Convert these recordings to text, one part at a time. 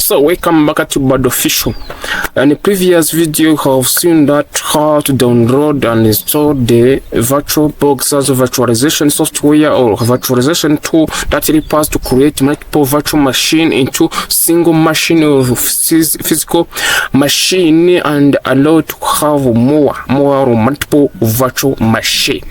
So welcome back to Ubalde Official. In the previous video, you have seen that how to download and install the VirtualBox as a virtualization software or virtualization tool that helps us to create multiple virtual machine into single machine or physical machine and allow to have more or multiple virtual machine.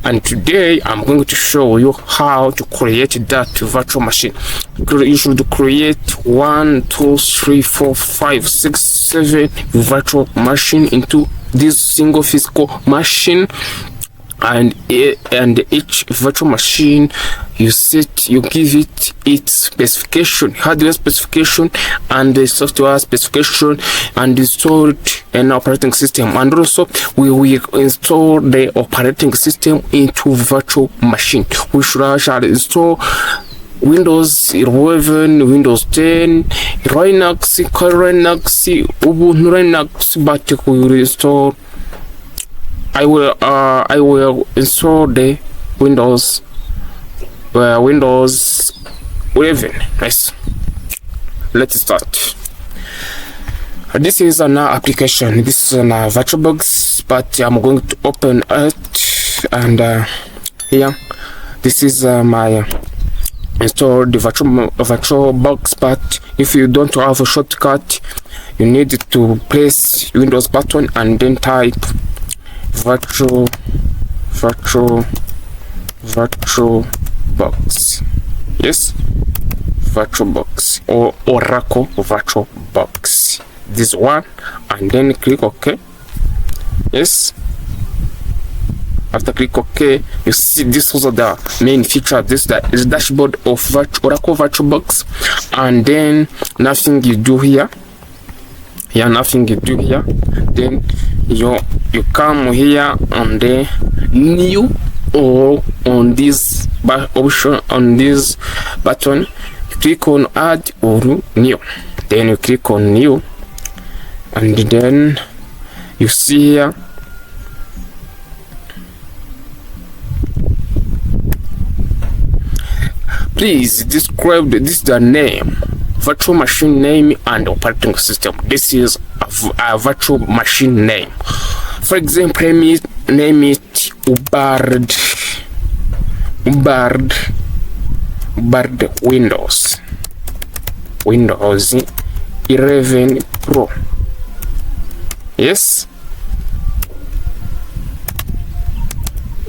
And today I'm going to show you how to create that virtual machine. You should create 1, 2, 3, 4, 5, 6, 7 virtual machine into this single physical machine, and each virtual machine you give it its specification, hardware specification and the software specification, and install an operating system. And also we will install the operating system into virtual machine. We should actually install Windows 11, Windows 10, Linux, Ubuntu Linux, but we will install. I will install the Windows 11. Nice. Let's start. This is an application. This is a VirtualBox, but I'm going to open it, and here this is my install the VirtualBox. But if you don't have a shortcut, you need to press Windows button and then type VirtualBox. Yes, VirtualBox or Oracle VirtualBox. This one, and then click OK. Yes. After click OK, you see this was the main feature. This is dashboard of Oracle VirtualBox, and then nothing you do here. Nothing you do here. Then you come here on the new, or on this option, on this button, you click on add or new. Then you click on new, and then you see here please describe this the name, virtual machine name and operating system. This is a virtual machine name. For example, name it Ubalde Windows 11 Pro. Yes,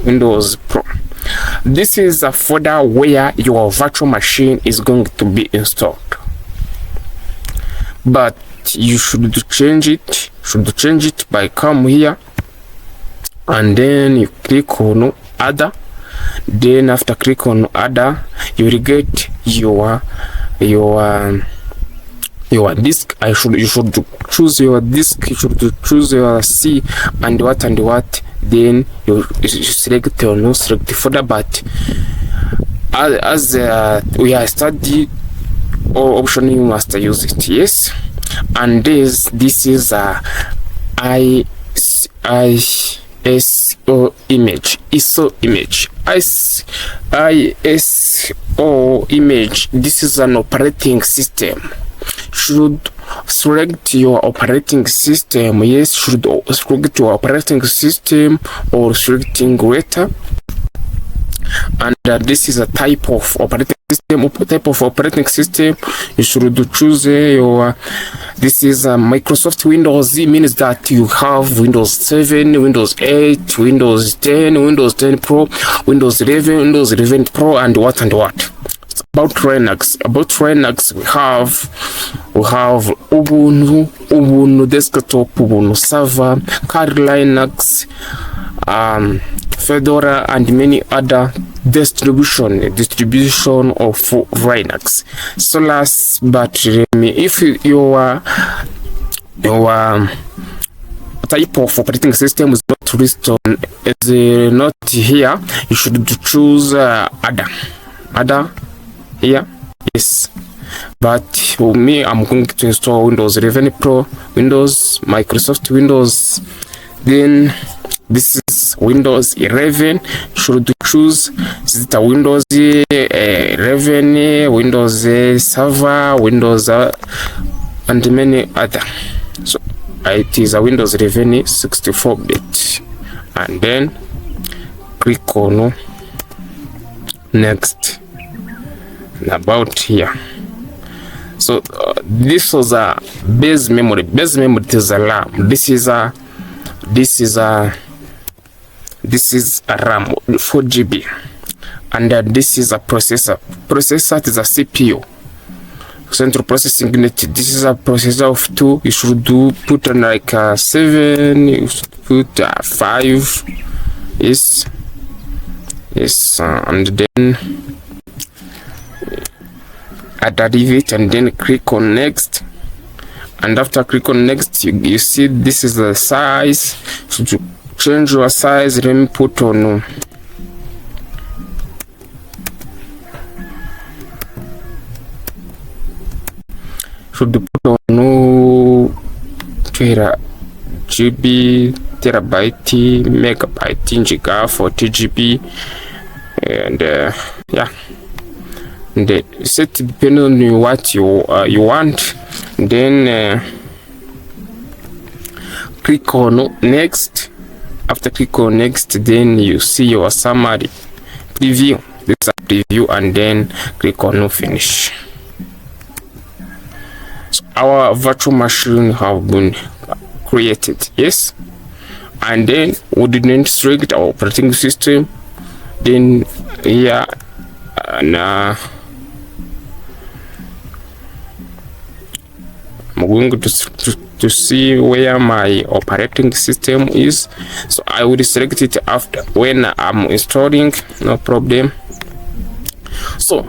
Windows Pro. This is a folder where your virtual machine is going to be installed, but you should change it. By come here, and then you click on other. Then after click on other, you will get your disk. You should choose your disk. You should choose your C and what. Then you select or no select the folder. But as we are studying or option, you must use it. Yes. And this is a ISO image. ISO image. This is an operating system. Should select your operating system. Yes, should select your operating system or selecting greater. And this is a type of operating system. You should choose your. This is a Microsoft Windows. It means that you have Windows 7, Windows 8, Windows 10, Windows 10 Pro, Windows 11, Windows 11 Pro, and what. About Linux, we have Ubuntu desktop, Ubuntu server, Kali Linux, Fedora, and many other distribution of Linux. So last but if your type of operating system is not listed, is not here, you should choose other here. Yes, but for me, I'm going to install Windows 11 Pro, Microsoft Windows. Then This is Windows 11. Should choose is it a Windows 11, Windows Server, Windows and many other. So it is a Windows 11 64-bit, and then click on next. And about here. So this was a base memory. Base memory is a RAM. This is a RAM 4 GB, and this is a processor. Processor is a CPU, central processing unit. This is a processor of 2. You should put on like a 7. You should put 5. Yes, and then add it, and then click on next. And after click on next, you see this is the size. To change your size, let me put on GB, terabyte, megabyte, giga, 40 GB, and yeah. And set depending on what you want. Then click on next. After click on next, then you see your summary preview. This is a preview, and then click on finish. So our virtual machine have been created. Yes, and then we didn't select our operating system. Then here and I'm going to see where my operating system is. So I will select it after when I'm installing, no problem. So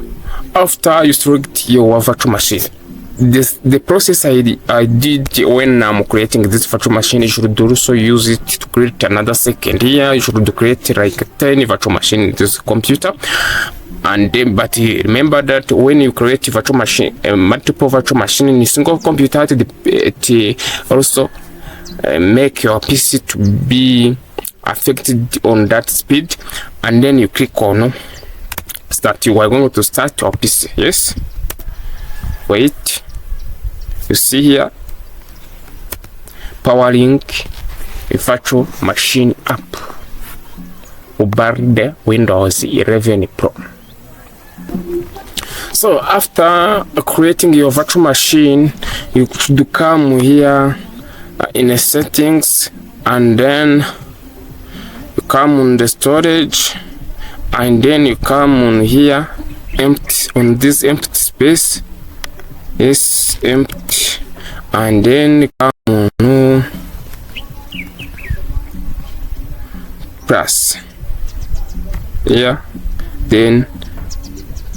after you select your virtual machine, the process I did when I'm creating this virtual machine, you should also use it to create another second. Here you should create like 10 virtual machine in this computer. And then, but remember that when you create virtual machine, multiple virtual machine in a single computer, it also make your PC to be affected on that speed. And then you click on start. You are going to start your PC. Yes. Wait. You see here, powering a virtual machine app, Ubalde Windows 11 Pro. So after creating your virtual machine, you should come here in the settings, and then you come on the storage, and then you come on here empty, on this empty space. Is empty, and then come on plus here, then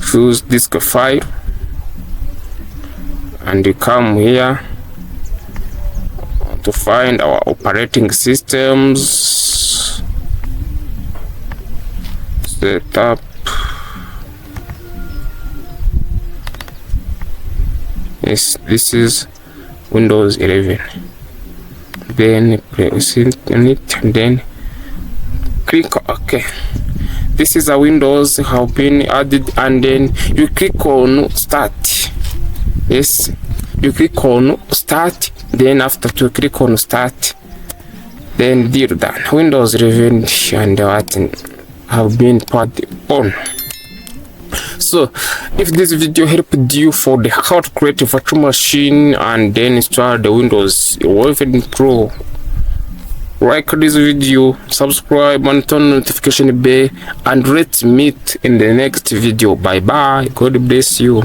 choose disk file, and you come here to find our operating systems, setup. Yes, this is Windows 11. Then press it on it, and then click OK. This is a Windows have been added, and then you click on start. Yes, you click on start. Then after to click on start, then deal done. Windows 11 and what have been put on. So if this video helped you for the how to create a virtual machine and then install the Windows 11 Pro, like this video, subscribe and turn notification bell, and let's meet in the next video. Bye bye. God bless you.